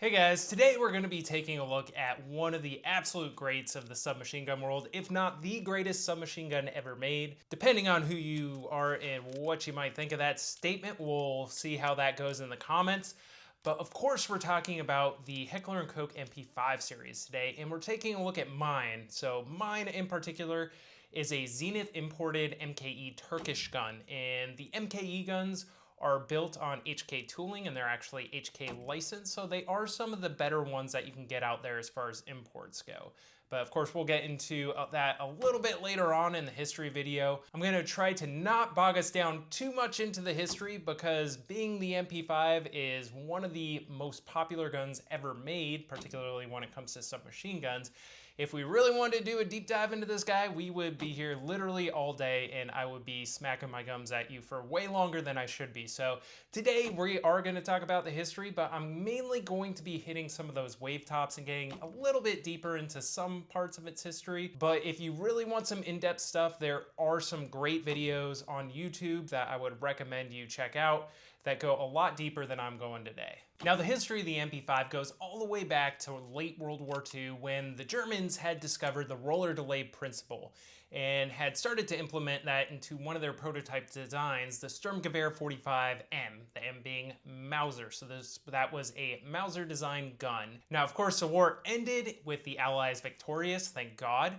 Hey guys, today we're going to be taking a look at one of the absolute greats of the submachine gun world, if not the greatest submachine gun ever made. Depending on who you are and what you might think of that statement, we'll see how that goes in the comments. But of course we're talking about the Heckler & Koch MP5 series today, and we're taking a look at mine. So mine in particular is a Zenith imported MKE Turkish gun, and the MKE guns are built on HK tooling, and they're actually HK licensed, so they are some of the better ones that you can get out there as far as imports go. But of course we'll get into that a little bit later on in the history video. I'm going to try to not bog us down too much into the history, because being the MP5 is one of the most popular guns ever made, particularly when it comes to submachine guns. If we really wanted to do a deep dive into this guy, we would be here literally all day, and I would be smacking my gums at you for way longer than I should be. So today we are going to talk about the history, but I'm mainly going to be hitting some of those wave tops and getting a little bit deeper into some parts of its history. But if you really want some in-depth stuff, there are some great videos on YouTube that I would recommend you check out that go a lot deeper than I'm going today. Now, the history of the MP5 goes all the way back to late World War II, when the Germans had discovered the roller delay principle and had started to implement that into one of their prototype designs, the Sturmgewehr 45M, the M being Mauser. So that was a Mauser design gun. Now, of course, the war ended with the Allies victorious, thank God.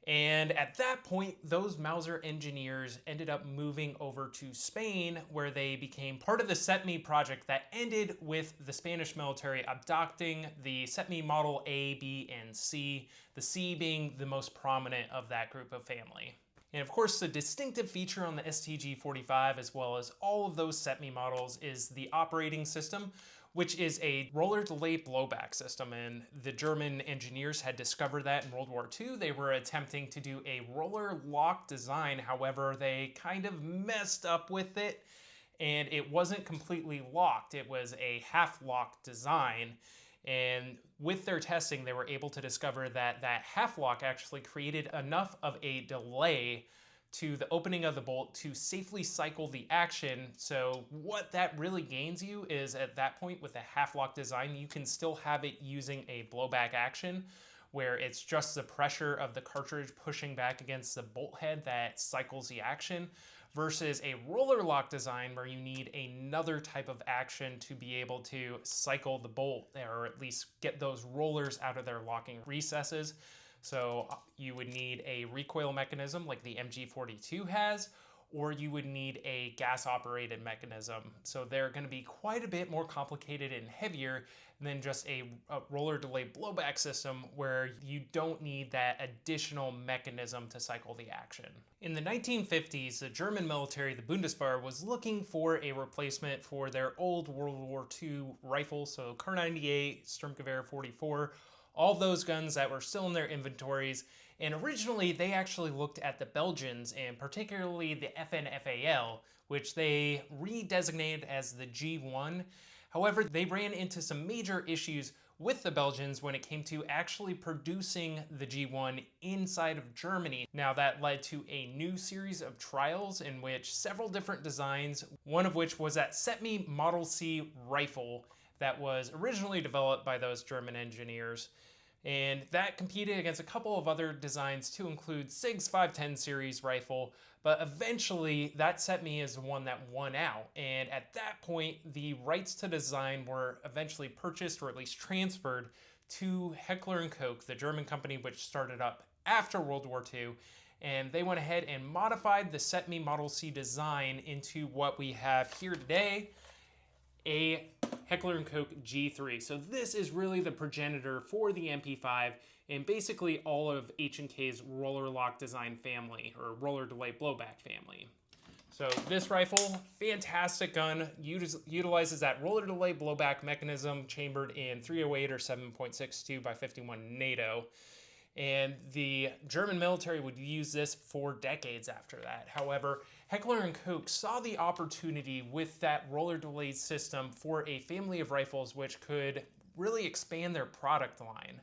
And at that point, those Mauser engineers ended up moving over to Spain, where they became part of the SETME project that ended with the Spanish military adopting the SETME Model A, B, and C, the C being the most prominent of that group of family. And of course, the distinctive feature on the STG-45, as well as all of those SETME models, is the operating system, which is a roller delay blowback system. And the German engineers had discovered that in World War II. They were attempting to do a roller lock design. However, they kind of messed up with it, and it wasn't completely locked. It was a half lock design. And with their testing, they were able to discover that that half lock actually created enough of a delay to the opening of the bolt to safely cycle the action. So what that really gains you is, at that point with a half lock design, you can still have it using a blowback action, where it's just the pressure of the cartridge pushing back against the bolt head that cycles the action, versus a roller lock design where you need another type of action to be able to cycle the bolt, or at least get those rollers out of their locking recesses. So you would need a recoil mechanism like the MG42 has, or you would need a gas-operated mechanism. So they're going to be quite a bit more complicated and heavier than just a roller delay blowback system, where you don't need that additional mechanism to cycle the action. In the 1950s, the German military, the Bundeswehr, was looking for a replacement for their old World War II rifles, so Kar-98, Sturmgewehr 44, all those guns that were still in their inventories. And originally they actually looked at the Belgians, and particularly the FN-FAL, which they redesignated as the G1. However, they ran into some major issues with the Belgians when it came to actually producing the G1 inside of Germany. Now, that led to a new series of trials in which several different designs, one of which was that SETME Model C rifle that was originally developed by those German engineers. And that competed against a couple of other designs, to include SIG's 510 series rifle, but eventually that SETME is the one that won out. And at that point, the rights to design were eventually purchased, or at least transferred, to Heckler & Koch, the German company which started up after World War II. And they went ahead and modified the SETME Model C design into what we have here today, a Heckler & Koch G3. So this is really the progenitor for the MP5 and basically all of H&K's roller lock design family, or roller delay blowback family. So this rifle, fantastic gun, utilizes that roller delay blowback mechanism chambered in 308 or 7.62 by 51 NATO. And the German military would use this for decades after that. However, Heckler & Koch saw the opportunity with that roller delay system for a family of rifles which could really expand their product line.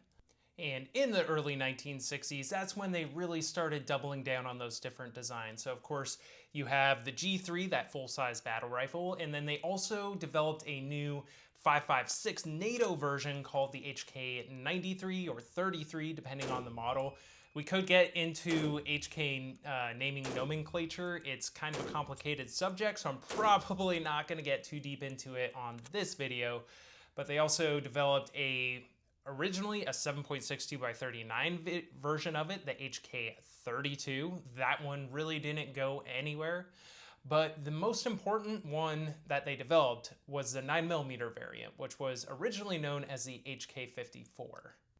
And in the early 1960s, that's when they really started doubling down on those different designs. So of course, you have the G3, that full-size battle rifle, and then they also developed a new 5.56 NATO version called the HK93 or 33, depending on the model. We could get into HK naming nomenclature. It's kind of a complicated subject, so I'm probably not going to get too deep into it on this video. But they also developed originally a 7.62 by 39 version of it, the HK32. That one really didn't go anywhere. But the most important one that they developed was the 9mm variant, which was originally known as the HK54.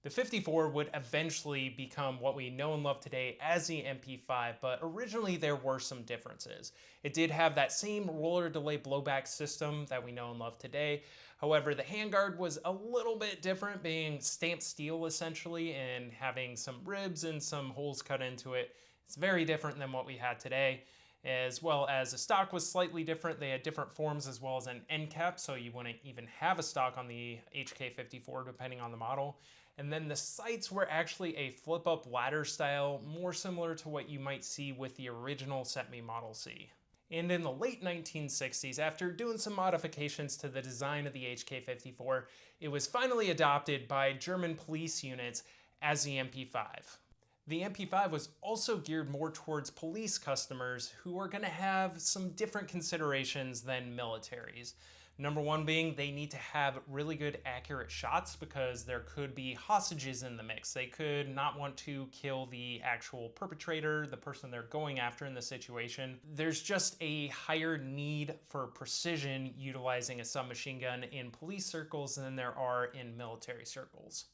The 54 would eventually become what we know and love today as the MP5, but originally there were some differences. It did have that same roller delay blowback system that we know and love today. However, the handguard was a little bit different, being stamped steel essentially and having some ribs and some holes cut into it. It's very different than what we had today. As well as the stock was slightly different. They had different forms as well as an end cap, so you wouldn't even have a stock on the HK54 depending on the model. And then the sights were actually a flip-up ladder style, more similar to what you might see with the original CETME Model C. And in the late 1960s, after doing some modifications to the design of the HK54, it was finally adopted by German police units as the MP5. The MP5 was also geared more towards police customers who are going to have some different considerations than militaries. Number one being they need to have really good accurate shots because there could be hostages in the mix. They could not want to kill the actual perpetrator, the person they're going after in the situation. There's just a higher need for precision utilizing a submachine gun in police circles than there are in military circles.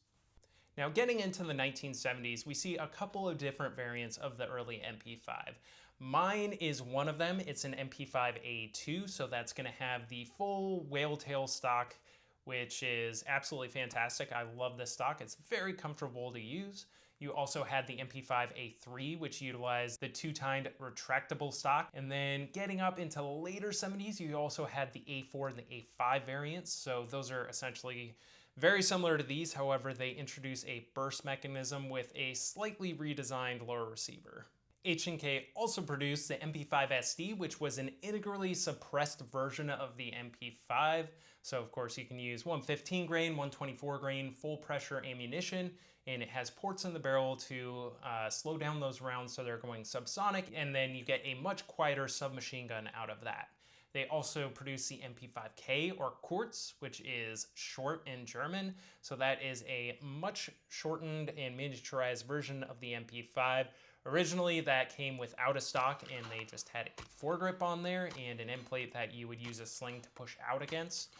Now, getting into the 1970s, we see a couple of different variants of the early MP5. Mine is one of them. It's an MP5A2, so that's going to have the full whale tail stock, which is absolutely fantastic. I love this stock. It's very comfortable to use. You also had the MP5A3, which utilized the two-tined retractable stock. And then getting up into the later 70s, you also had the A4 and the A5 variants. So those are essentially very similar to these. However, they introduce a burst mechanism with a slightly redesigned lower receiver. H&K also produced the MP5SD, which was an integrally suppressed version of the MP5. So of course you can use 115 grain, 124 grain, full pressure ammunition, and it has ports in the barrel to slow down those rounds so they're going subsonic, and then you get a much quieter submachine gun out of that. They also produce the MP5K or Kurz, which is short in German. So that is a much shortened and miniaturized version of the MP5. Originally, that came without a stock, and they just had a foregrip on there and an end plate that you would use a sling to push out against.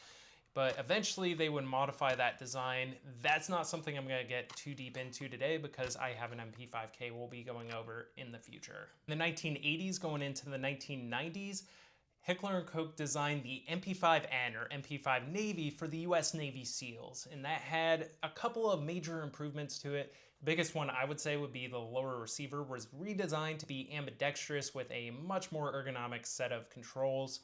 But eventually, they would modify that design. That's not something I'm going to get too deep into today because I have an MP5K we'll be going over in the future. In the 1980s, going into the 1990s, Heckler & Koch designed the MP5N or MP5 Navy for the US Navy SEALs, and that had a couple of major improvements to it. The biggest one I would say would be the lower receiver was redesigned to be ambidextrous with a much more ergonomic set of controls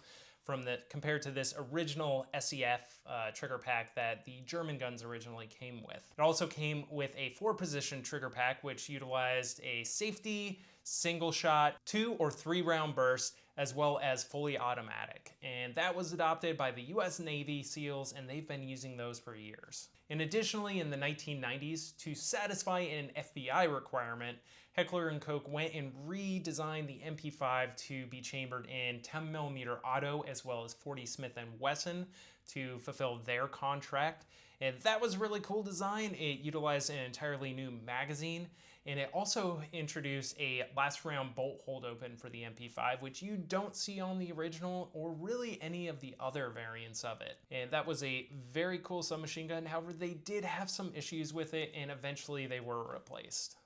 compared to this original SEF trigger pack that the German guns originally came with. It also came with a 4-position trigger pack which utilized a safety, single shot, 2 or 3 round burst, as well as fully automatic. And that was adopted by the US Navy SEALs, and they've been using those for years. And additionally, in the 1990s, to satisfy an FBI requirement, Heckler & Koch went and redesigned the MP5 to be chambered in 10mm auto as well as 40 Smith & Wesson to fulfill their contract. And that was a really cool design. It utilized an entirely new magazine, and it also introduced a last round bolt hold open for the MP5, which you don't see on the original or really any of the other variants of it. And that was a very cool submachine gun. However, they did have some issues with it, and eventually they were replaced.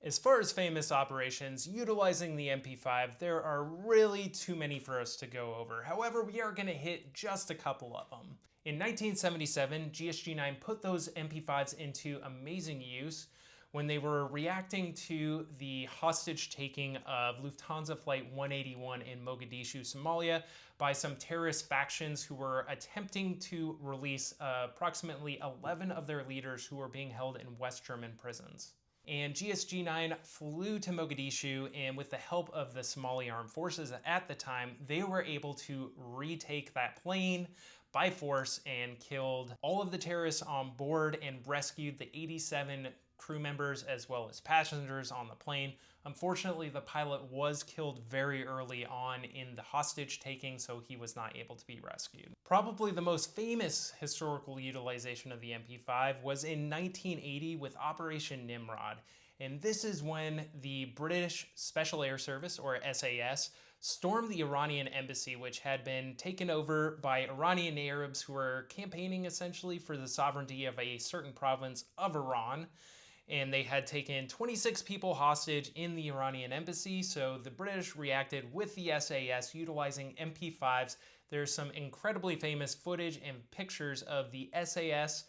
As far as famous operations utilizing the MP5, there are really too many for us to go over. However, we are going to hit just a couple of them. In 1977, GSG-9 put those MP5s into amazing use when they were reacting to the hostage taking of Lufthansa Flight 181 in Mogadishu, Somalia, by some terrorist factions who were attempting to release approximately 11 of their leaders who were being held in West German prisons. And GSG-9 flew to Mogadishu, and with the help of the Somali armed forces at the time, they were able to retake that plane by force and killed all of the terrorists on board and rescued the 87 crew members as well as passengers on the plane. Unfortunately, the pilot was killed very early on in the hostage taking, so he was not able to be rescued. Probably the most famous historical utilization of the MP5 was in 1980 with Operation Nimrod. And this is when the British Special Air Service, or SAS, stormed the Iranian embassy, which had been taken over by Iranian Arabs who were campaigning essentially for the sovereignty of a certain province of Iran. And they had taken 26 people hostage in the Iranian embassy, so the British reacted with the SAS utilizing MP5s. There's some incredibly famous footage and pictures of the SAS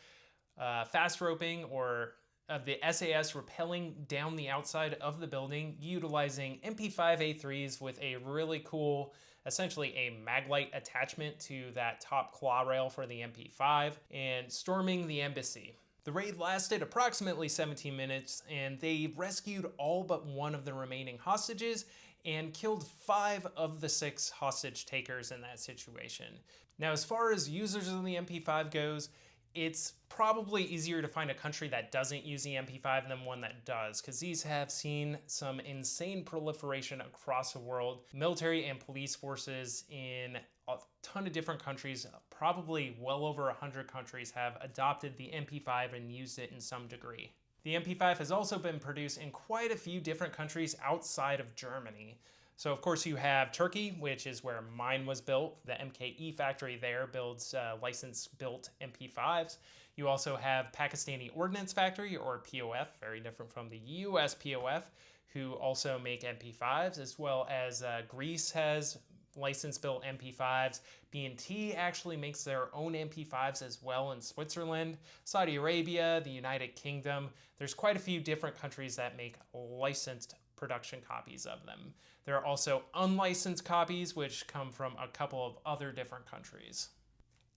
fast roping, or of the SAS rappelling down the outside of the building utilizing MP5A3s with a really cool, essentially a maglite attachment to that top claw rail for the MP5, and storming the embassy. The raid lasted approximately 17 minutes, and they rescued all but one of the remaining hostages and killed 5 of the 6 hostage takers in that situation. Now, as far as users of the MP5 goes, it's probably easier to find a country that doesn't use the MP5 than one that does, because these have seen some insane proliferation across the world. Military and police forces in a ton of different countries, probably well over 100 countries, have adopted the MP5 and used it in some degree. The MP5 has also been produced in quite a few different countries outside of Germany. So of course you have Turkey, which is where mine was built. The MKE factory there builds license-built MP5s. You also have Pakistani Ordnance Factory, or POF, very different from the US POF, who also make MP5s, as well as Greece has license-built MP5s. B&T actually makes their own MP5s as well in Switzerland. Saudi Arabia, the United Kingdom. There's quite a few different countries that make licensed production copies of them. There are also unlicensed copies, which come from a couple of other different countries.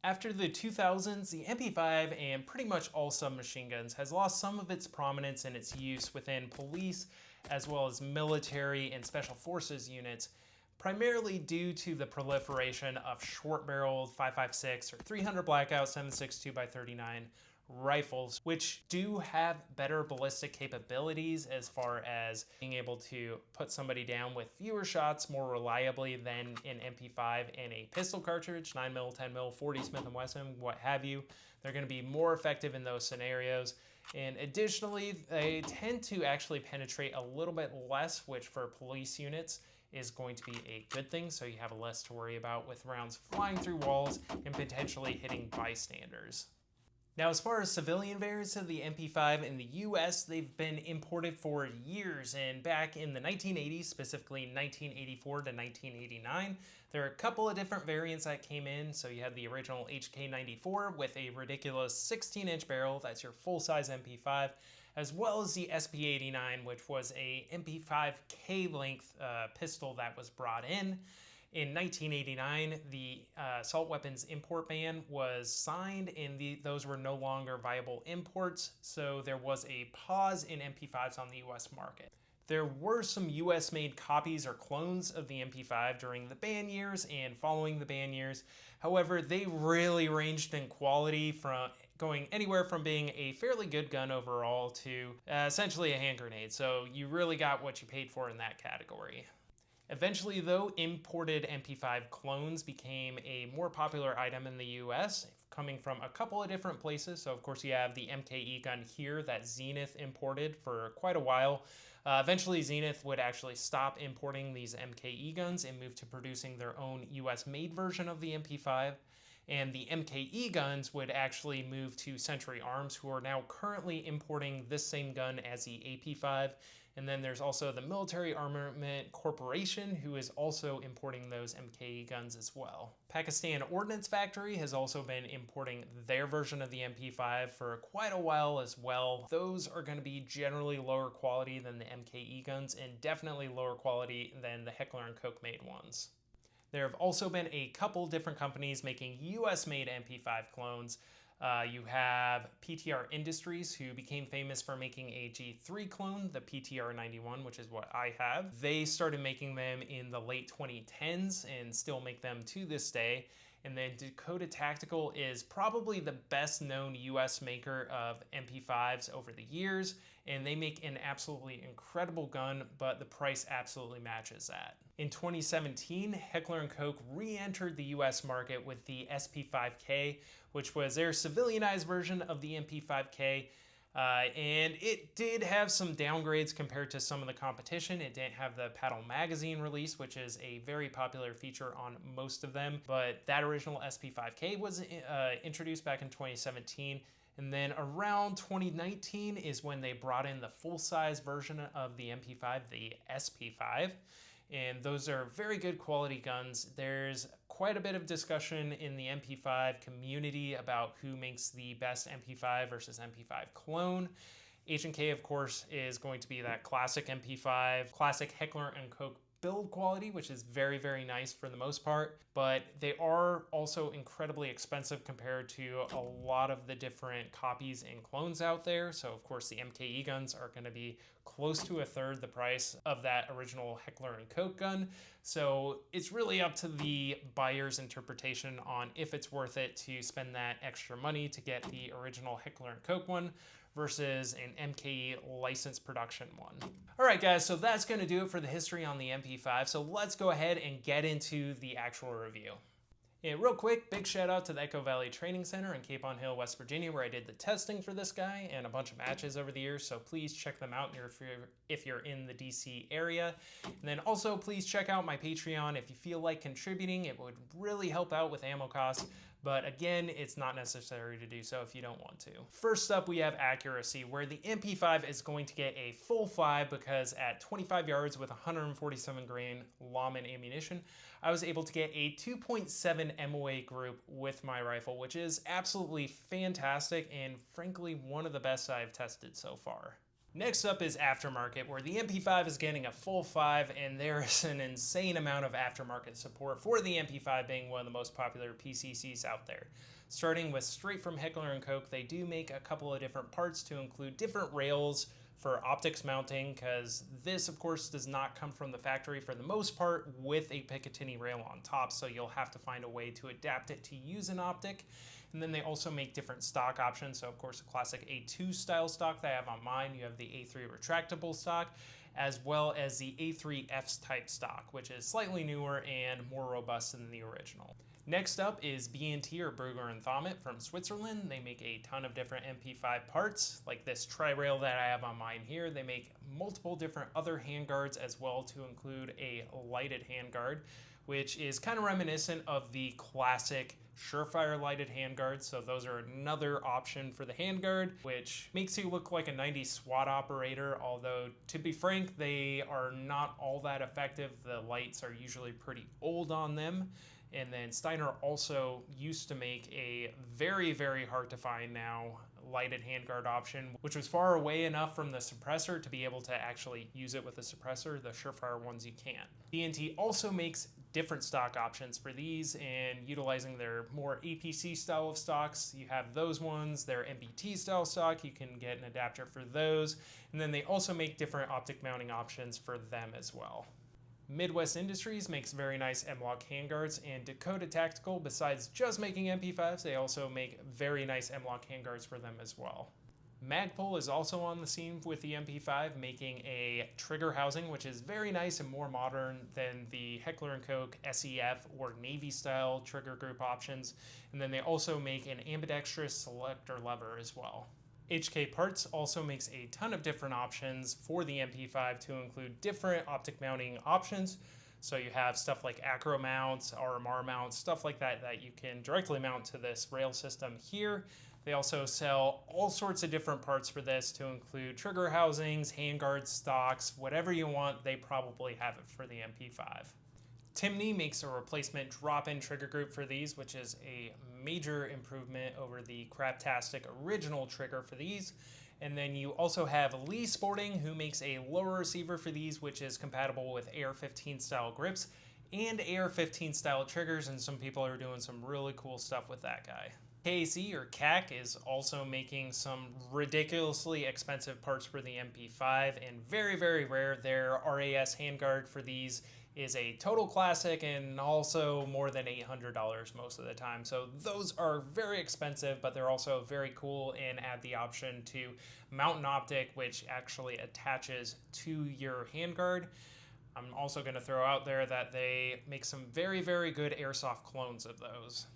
After the 2000s, the MP5 and pretty much all submachine guns has lost some of its prominence and its use within police as well as military and special forces units, primarily due to the proliferation of short-barreled 5.56 or 300 Blackout 7.62 by 39 rifles, which do have better ballistic capabilities as far as being able to put somebody down with fewer shots more reliably than an MP5 and a pistol cartridge, 9mm, 10mm, 40 Smith & Wesson, what have you. They're going to be more effective in those scenarios. And additionally, they tend to actually penetrate a little bit less, which for police units is going to be a good thing, so you have less to worry about with rounds flying through walls and potentially hitting bystanders. Now, as far as civilian variants of the MP5 in the US, they've been imported for years, and back in the 1980s, specifically 1984 to 1989, there are a couple of different variants that came in. So you had the original HK94 with a ridiculous 16-inch barrel, that's your full-size MP5, as well as the SP89, which was a MP5 K-length pistol that was brought in. In 1989, the assault weapons import ban was signed, and those were no longer viable imports, so there was a pause in MP5s on the US market. There were some US-made copies or clones of the MP5 during the ban years and following the ban years. However, they really ranged in quality, from going anywhere from being a fairly good gun overall to essentially a hand grenade, so you really got what you paid for in that category. Eventually, though, imported MP5 clones became a more popular item in the US, coming from a couple of different places. So, of course, you have the MKE gun here that Zenith imported for quite a while. Eventually, Zenith would actually stop importing these MKE guns and move to producing their own US-made version of the MP5. And the MKE guns would actually move to Century Arms, who are now currently importing this same gun as the AP5. And then there's also the Military Armament Corporation, who is also importing those MKE guns as well. Pakistan Ordnance Factory has also been importing their version of the MP5 for quite a while as well. Those are going to be generally lower quality than the MKE guns and definitely lower quality than the Heckler & Koch made ones. There have also been a couple different companies making US-made MP5 clones. You have PTR Industries, who became famous for making a G3 clone, the PTR91, which is what I have. They started making them in the late 2010s and still make them to this day. And then Dakota Tactical is probably the best known US maker of MP5s over the years, and they make an absolutely incredible gun, but the price absolutely matches that. In 2017, Heckler & Koch re-entered the US market with the SP5K, which was their civilianized version of the MP5K. And it did have some downgrades compared to some of the competition. It didn't have the paddle magazine release, which is a very popular feature on most of them. But that original SP5K was introduced back in 2017. And then around 2019 is when they brought in the full-size version of the MP5, the SP5. And those are very good quality guns. There's quite a bit of discussion in the MP5 community about who makes the best MP5 versus MP5 clone. H&K, of course, is going to be that classic MP5, classic Heckler & Koch build quality, which is very, very nice for the most part, but they are also incredibly expensive compared to a lot of the different copies and clones out there. So of course the MKE guns are going to be close to a third the price of that original Heckler & Koch gun. So it's really up to the buyer's interpretation on if it's worth it to spend that extra money to get the original Heckler & Koch one versus an MKE licensed production one. All right, guys, so that's gonna do it for the history on the MP5. So let's go ahead and get into the actual review. And real quick, big shout out to the Echo Valley Training Center in Cape on Hill, West Virginia, where I did the testing for this guy and a bunch of matches over the years. So please check them out if you're in the DC area. And then also please check out my Patreon if you feel like contributing. It would really help out with ammo costs. But again, it's not necessary to do so if you don't want to. First up, we have accuracy, where the MP5 is going to get a full 5 because at 25 yards with 147 grain Lawman ammunition, I was able to get a 2.7 MOA group with my rifle, which is absolutely fantastic and frankly one of the best I've tested so far. Next up is Aftermarket, where the MP5 is getting a full 5, and there is an insane amount of aftermarket support for the MP5 being one of the most popular PCCs out there. Starting with straight from Heckler & Koch, they do make a couple of different parts to include different rails for optics mounting, because this of course does not come from the factory for the most part with a Picatinny rail on top, so you'll have to find a way to adapt it to use an optic. And then they also make different stock options. So of course, the classic A2 style stock that I have on mine, you have the A3 retractable stock, as well as the A3F type stock, which is slightly newer and more robust than the original. Next up is B&T, or Brugger and Thomet, from Switzerland. They make a ton of different MP5 parts, like this tri-rail that I have on mine here. They make multiple different other handguards as well, to include a lighted handguard, which is kind of reminiscent of the classic Surefire lighted handguards. So those are another option for the handguard, which makes you look like a 90s SWAT operator, although to be frank, they are not all that effective. The lights are usually pretty old on them. And then Steiner also used to make a very, very hard to find now lighted handguard option, which was far away enough from the suppressor to be able to actually use it with the suppressor. The Surefire ones you can't. B&T also makes different stock options for these, and utilizing their more APC style of stocks, you have those ones. Their MBT style stock, you can get an adapter for those. And then they also make different optic mounting options for them as well. Midwest Industries makes very nice M-LOK handguards, and Dakota Tactical, besides just making MP5s, they also make very nice M-LOK handguards for them as well. Magpul is also on the scene with the MP5, making a trigger housing, which is very nice and more modern than the Heckler & Koch SEF or Navy style trigger group options. And then they also make an ambidextrous selector lever as well. HK Parts also makes a ton of different options for the MP5 to include different optic mounting options. So you have stuff like acro mounts, RMR mounts, stuff like that that you can directly mount to this rail system here. They also sell all sorts of different parts for this, to include trigger housings, handguard stocks, whatever you want, they probably have it for the MP5. Timney makes a replacement drop-in trigger group for these, which is a major improvement over the craptastic original trigger for these. And then you also have Lee Sporting, who makes a lower receiver for these, which is compatible with AR-15 style grips and AR-15 style triggers, and some people are doing some really cool stuff with that guy. KC or CAC is also making some ridiculously expensive parts for the MP5, and very, very rare. Their RAS handguard for these is a total classic and also more than $800 most of the time. So those are very expensive, but they're also very cool and add the option to mount an optic, which actually attaches to your handguard. I'm also going to throw out there that they make some very, very good airsoft clones of those.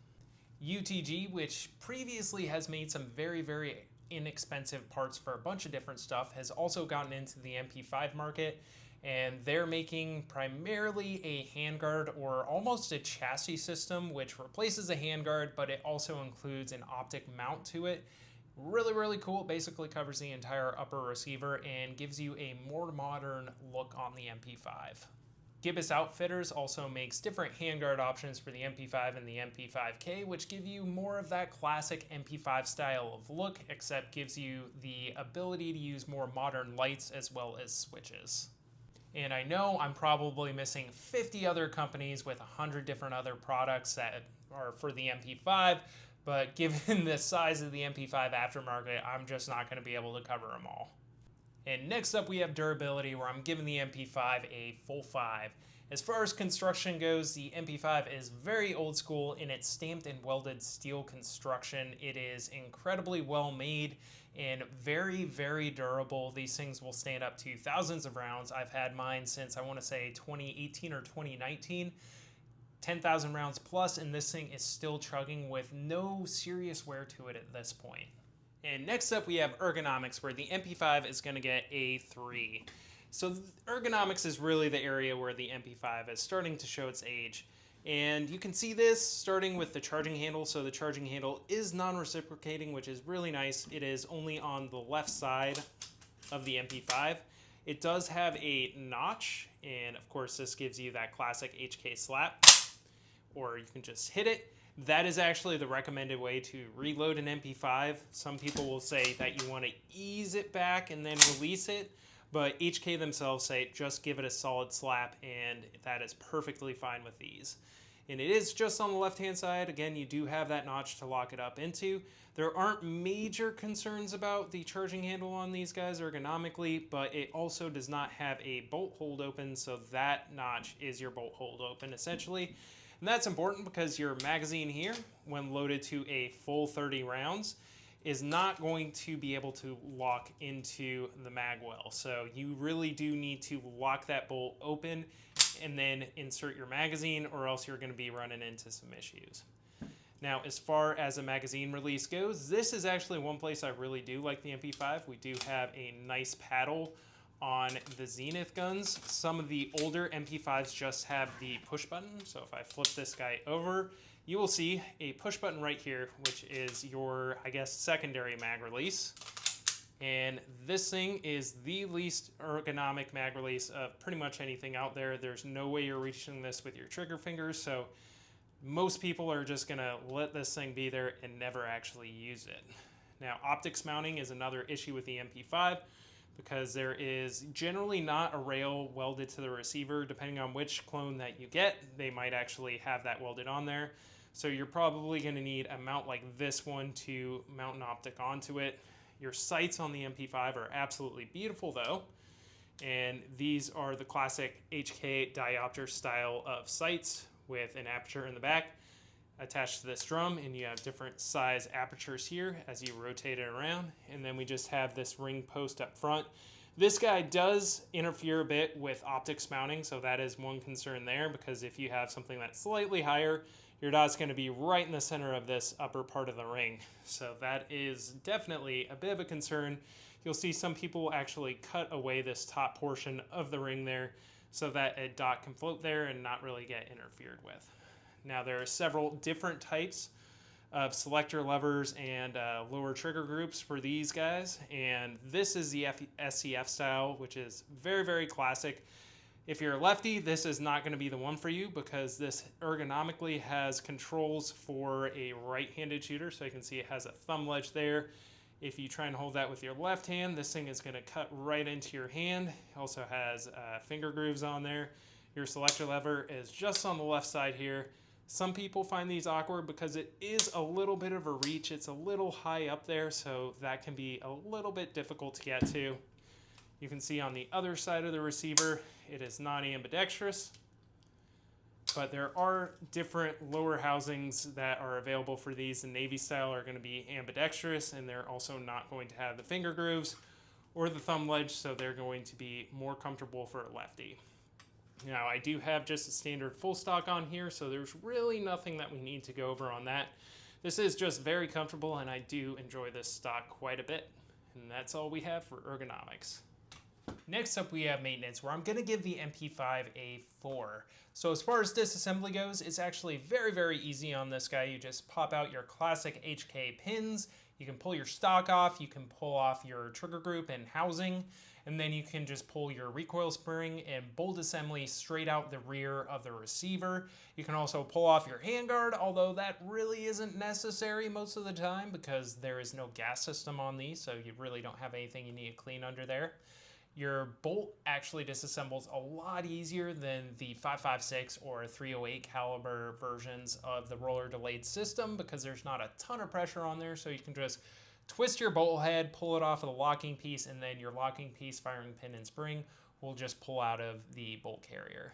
UTG, which previously has made some very, very inexpensive parts for a bunch of different stuff, has also gotten into the MP5 market, and they're making primarily a handguard or almost a chassis system, which replaces a handguard, but it also includes an optic mount to it. Really, really cool. It basically covers the entire upper receiver and gives you a more modern look on the MP5. Gibbous Outfitters also makes different handguard options for the MP5 and the MP5K, which give you more of that classic MP5 style of look, except gives you the ability to use more modern lights as well as switches. And I know I'm probably missing 50 other companies with 100 different other products that are for the MP5, but given the size of the MP5 aftermarket, I'm just not going to be able to cover them all. And next up we have durability, where I'm giving the MP5 a full 5. As far as construction goes, the MP5 is very old school in its stamped and welded steel construction. It is incredibly well made and very, very durable. These things will stand up to thousands of rounds. I've had mine since, I want to say, 2018 or 2019. 10,000 rounds plus, and this thing is still chugging with no serious wear to it at this point. And next up we have Ergonomics, where the MP5 is going to get a 3. So Ergonomics is really the area where the MP5 is starting to show its age. And you can see this starting with the charging handle. So the charging handle is non-reciprocating, which is really nice. It is only on the left side of the MP5. It does have a notch, and of course this gives you that classic HK slap, or you can just hit it. That is actually the recommended way to reload an MP5. Some people will say that you want to ease it back and then release it, but HK themselves say just give it a solid slap, and that is perfectly fine with these. And it is just on the left-hand side. Again, you do have that notch to lock it up into. There aren't major concerns about the charging handle on these guys ergonomically, but it also does not have a bolt hold open, so that notch is your bolt hold open essentially. And that's important because your magazine here, when loaded to a full 30 rounds, is not going to be able to lock into the mag well. So you really do need to lock that bolt open and then insert your magazine, or else you're going to be running into some issues. Now, as far as a magazine release goes, this is actually one place I really do like the MP5. We do have a nice paddle on the Zenith guns. Some of the older MP5s just have the push button. So if I flip this guy over, you will see a push button right here, which is your, I guess, secondary mag release. And this thing is the least ergonomic mag release of pretty much anything out there. There's no way you're reaching this with your trigger fingers, so most people are just gonna let this thing be there and never actually use it. Now, optics mounting is another issue with the MP5, because there is generally not a rail welded to the receiver. Depending on which clone that you get, they might actually have that welded on there. So you're probably going to need a mount like this one to mount an optic onto it. Your sights on the MP5 are absolutely beautiful though, and these are the classic HK diopter style of sights with an aperture in the back attached to this drum, and you have different size apertures here as you rotate it around. And then we just have this ring post up front. This guy does interfere a bit with optics mounting, so that is one concern there, because if you have something that's slightly higher, your dot's going to be right in the center of this upper part of the ring. So that is definitely a bit of a concern. You'll see some people actually cut away this top portion of the ring there so that a dot can float there and not really get interfered with. Now, there are several different types of selector levers and lower trigger groups for these guys. And this is the SCF style, which is very, very classic. If you're a lefty, this is not going to be the one for you because this ergonomically has controls for a right-handed shooter. So you can see it has a thumb ledge there. If you try and hold that with your left hand, this thing is going to cut right into your hand. It also has finger grooves on there. Your selector lever is just on the left side here. Some people find these awkward because it is a little bit of a reach. It's a little high up there, so that can be a little bit difficult to get to. You can see on the other side of the receiver, it is not ambidextrous, but there are different lower housings that are available for these. The Navy style are going to be ambidextrous, and they're also not going to have the finger grooves or the thumb ledge, so they're going to be more comfortable for a lefty. Now, I do have just a standard full stock on here, so there's really nothing that we need to go over on that. This is just very comfortable, and I do enjoy this stock quite a bit. And that's all we have for ergonomics. Next up, we have maintenance, where I'm going to give the MP5 a 4. So as far as disassembly goes, it's actually very, very easy on this guy. You just pop out your classic HK pins. You can pull your stock off. You can pull off your trigger group and housing. And then you can just pull your recoil spring and bolt assembly straight out the rear of the receiver. You can also pull off your handguard, although that really isn't necessary most of the time because there is no gas system on these, so you really don't have anything you need to clean under there. Your bolt actually disassembles a lot easier than the 5.56 or 308 caliber versions of the roller delayed system because there's not a ton of pressure on there, so you can just twist your bolt head, pull it off of the locking piece, and then your locking piece, firing pin, and spring will just pull out of the bolt carrier.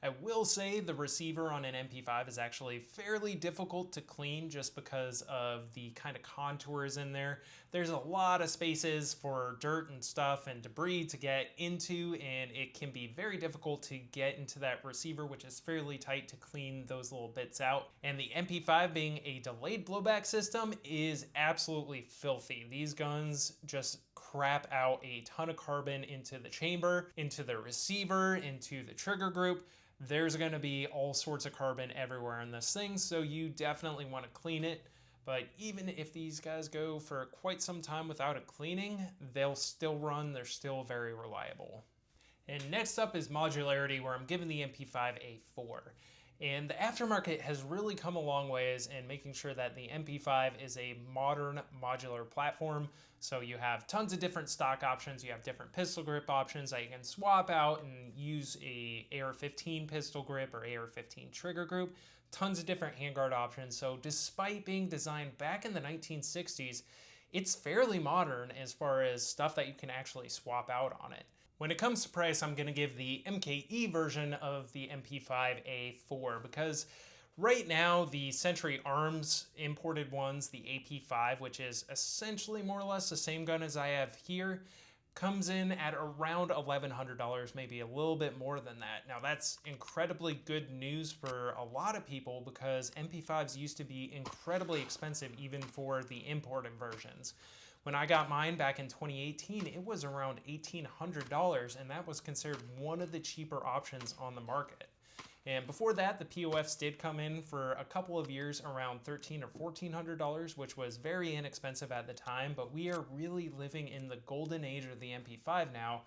I will say the receiver on an MP5 is actually fairly difficult to clean just because of the kind of contours in there. There's a lot of spaces for dirt and stuff and debris to get into, and it can be very difficult to get into that receiver, which is fairly tight, to clean those little bits out. And the MP5 being a delayed blowback system is absolutely filthy. These guns just crap out a ton of carbon into the chamber, into the receiver, into the trigger group. There's going to be all sorts of carbon everywhere in this thing, so you definitely want to clean it. But even if these guys go for quite some time without a cleaning, they'll still run. They're still very reliable. And next up is modularity, where I'm giving the MP5 a 4. And the aftermarket has really come a long ways in making sure that the MP5 is a modern modular platform. So you have tons of different stock options. You have different pistol grip options that you can swap out and use a AR-15 pistol grip or AR-15 trigger group. Tons of different handguard options. So despite being designed back in the 1960s, it's fairly modern as far as stuff that you can actually swap out on it. When it comes to price, I'm going to give the MKE version of the MP5 a 4 because right now the Century Arms imported ones, the AP5, which is essentially more or less the same gun as I have here, comes in at around $1,100, maybe a little bit more than that. Now that's incredibly good news for a lot of people because MP5s used to be incredibly expensive even for the imported versions. When I got mine back in 2018, it was around $1,800, and that was considered one of the cheaper options on the market. And before that, the POFs did come in for a couple of years around $1,300 or $1,400, which was very inexpensive at the time, but we are really living in the golden age of the MP5 now,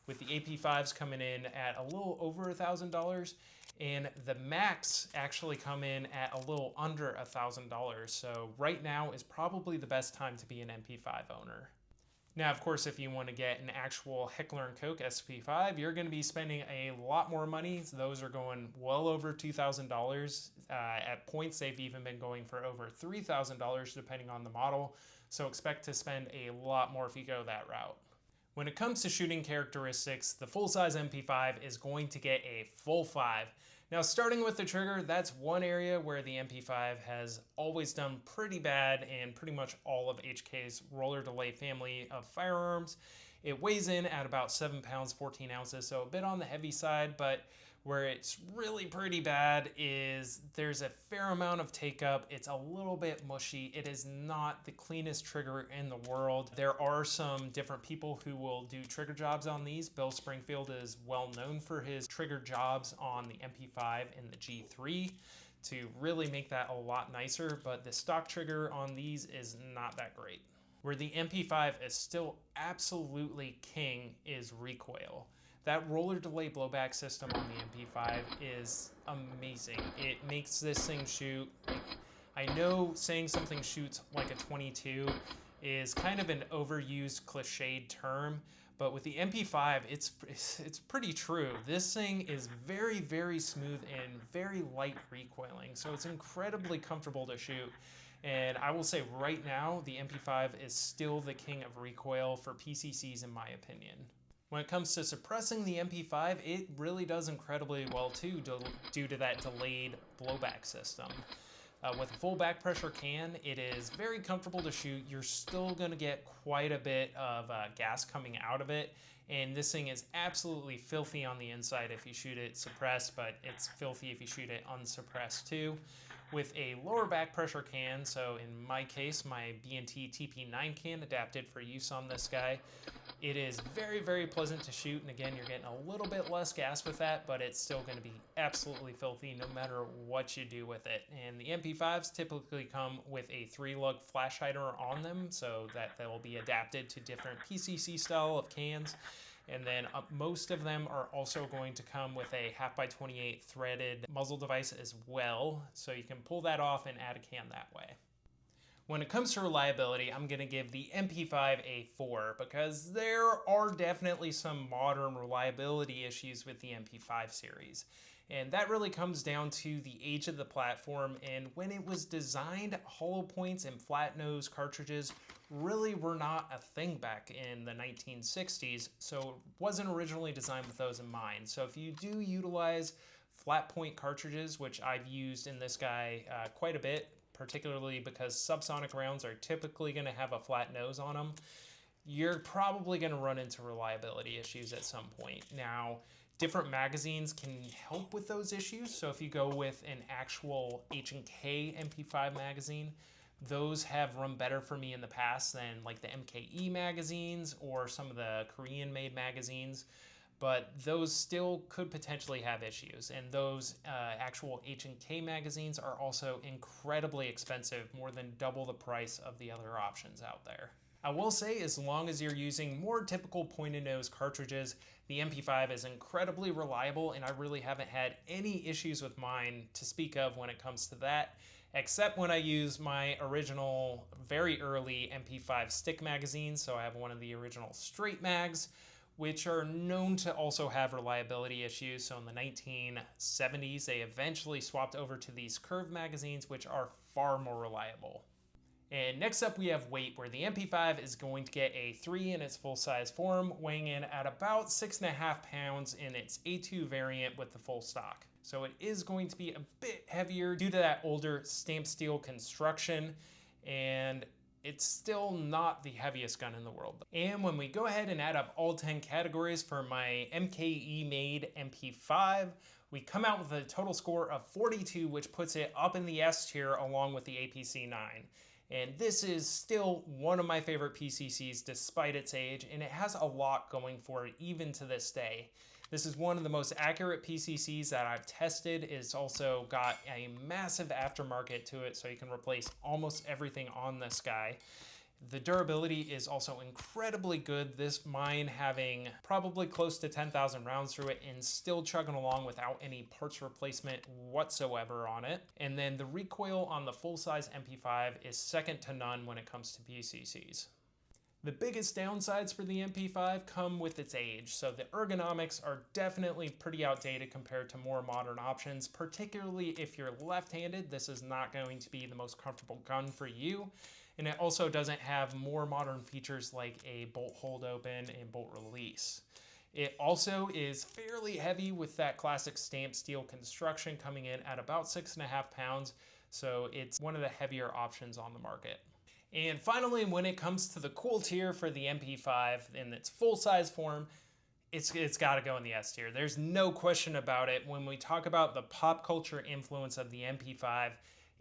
with the AP5s coming in at a little over $1,000, and the Macs actually come in at a little under $1,000. So right now is probably the best time to be an MP5 owner. Now, of course, if you want to get an actual Heckler & Koch SP5, you're going to be spending a lot more money. Those are going well over $2,000. At points, they've even been going for over $3,000 depending on the model. So expect to spend a lot more if you go that route. When it comes to shooting characteristics, the full-size MP5 is going to get a full 5. Now, starting with the trigger, that's one area where the MP5 has always done pretty bad in pretty much all of HK's roller delay family of firearms. It weighs in at about 7 pounds, 14 ounces, so a bit on the heavy side, but where it's really pretty bad is there's a fair amount of take up. It's a little bit mushy. It is not the cleanest trigger in the world. There are some different people who will do trigger jobs on these. Bill Springfield is well known for his trigger jobs on the MP5 and the G3. to really make that a lot nicer, but the stock trigger on these is not that great. Where the MP5 is still absolutely king is recoil. That roller delay blowback system on the MP5 is amazing. It makes this thing shoot, like, I know saying something shoots like a 22 is kind of an overused cliched term, but with the MP5, it's pretty true. This thing is very, very smooth and very light recoiling, so it's incredibly comfortable to shoot. And I will say right now, the MP5 is still the king of recoil for PCCs in my opinion. When it comes to suppressing the MP5, it really does incredibly well too, due to that delayed blowback system. With a full back pressure can, it is very comfortable to shoot. You're still going to get quite a bit of gas coming out of it, and this thing is absolutely filthy on the inside if you shoot it suppressed, but it's filthy if you shoot it unsuppressed too. With a lower back pressure can, so in my case, my B&T TP9 can adapted for use on this guy, it is very, very pleasant to shoot, and again, you're getting a little bit less gas with that, but it's still going to be absolutely filthy no matter what you do with it. And the MP5s typically come with a 3-lug flash hider on them, so that they'll be adapted to different PCC style of cans. And then most of them are also going to come with a 1/2x28 threaded muzzle device as well, so you can pull that off and add a can that way. When it comes to reliability, I'm going to give the MP5 a 4 because there are definitely some modern reliability issues with the MP5 series. And that really comes down to the age of the platform, and when it was designed, hollow points and flat nose cartridges really were not a thing back in the 1960s, so it wasn't originally designed with those in mind. So if you do utilize flat point cartridges, which I've used in this guy quite a bit, particularly because subsonic rounds are typically going to have a flat nose on them, you're probably going to run into reliability issues at some point. Now, different magazines can help with those issues. So if you go with an actual H&K MP5 magazine, those have run better for me in the past than like the MKE magazines or some of the Korean made magazines. But those still could potentially have issues. And those actual H&K magazines are also incredibly expensive, more than double the price of the other options out there. I will say, as long as you're using more typical pointed nose cartridges, the MP5 is incredibly reliable, and I really haven't had any issues with mine to speak of when it comes to that, except when I use my original, very early MP5 stick magazines. So I have one of the original straight mags, which are known to also have reliability issues. So in the 1970s, they eventually swapped over to these curved magazines, which are far more reliable. And next up we have weight, where the MP5 is going to get a 3 in its full size form, weighing in at about 6.5 pounds in its A2 variant with the full stock. So it is going to be a bit heavier due to that older stamped steel construction, and it's still not the heaviest gun in the world. And when we go ahead and add up all 10 categories for my MKE made MP5, we come out with a total score of 42, which puts it up in the S tier along with the APC-9. And this is still one of my favorite PCCs despite its age, and it has a lot going for it even to this day. This is one of the most accurate PCCs that I've tested. It's also got a massive aftermarket to it, so you can replace almost everything on this guy. The durability is also incredibly good, this mine having probably close to 10,000 rounds through it and still chugging along without any parts replacement whatsoever on it. And then the recoil on the full-size MP5 is second to none when it comes to PCCs. The biggest downsides for the MP5 come with its age. So the ergonomics are definitely pretty outdated compared to more modern options, particularly if you're left-handed. This is not going to be the most comfortable gun for you. And it also doesn't have more modern features like a bolt hold open and bolt release. It also is fairly heavy with that classic stamped steel construction, coming in at about 6.5 pounds. So it's one of the heavier options on the market. And finally, when it comes to the cool tier for the MP5 in its full-size form, it's got to go in the S tier. There's no question about it. When we talk about the pop culture influence of the MP5,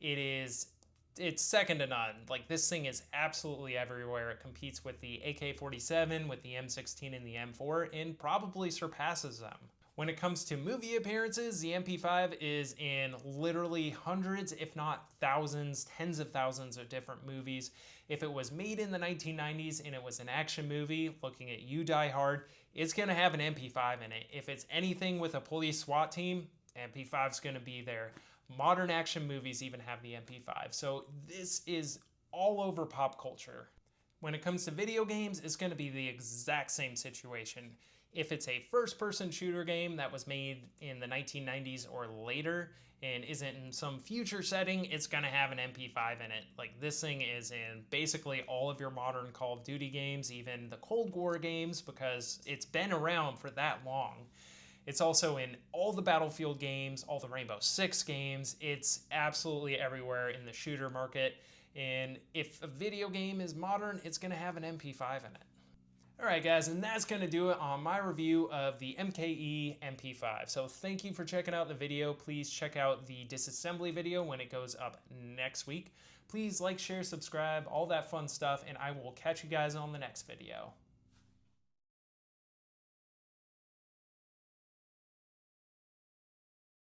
it's second to none. Like, this thing is absolutely everywhere. It competes with the AK-47, with the M16 and the M4, and probably surpasses them. When it comes to movie appearances, the MP5 is in literally hundreds, if not thousands, tens of thousands of different movies. If it was made in the 1990s and it was an action movie, looking at you Die Hard, it's going to have an MP5 in it. If it's anything with a police SWAT team, MP5 is going to be there. Modern action movies even have the MP5. So this is all over pop culture. When it comes to video games, it's going to be the exact same situation. If it's a first-person shooter game that was made in the 1990s or later and isn't in some future setting, it's going to have an MP5 in it. Like, this thing is in basically all of your modern Call of Duty games, even the Cold War games, because it's been around for that long. It's also in all the Battlefield games, all the Rainbow Six games. It's absolutely everywhere in the shooter market. And if a video game is modern, it's going to have an MP5 in it. Alright guys, and that's going to do it on my review of the MKE MP5. So thank you for checking out the video. Please check out the disassembly video when it goes up next week. Please like, share, subscribe, all that fun stuff, and I will catch you guys on the next video.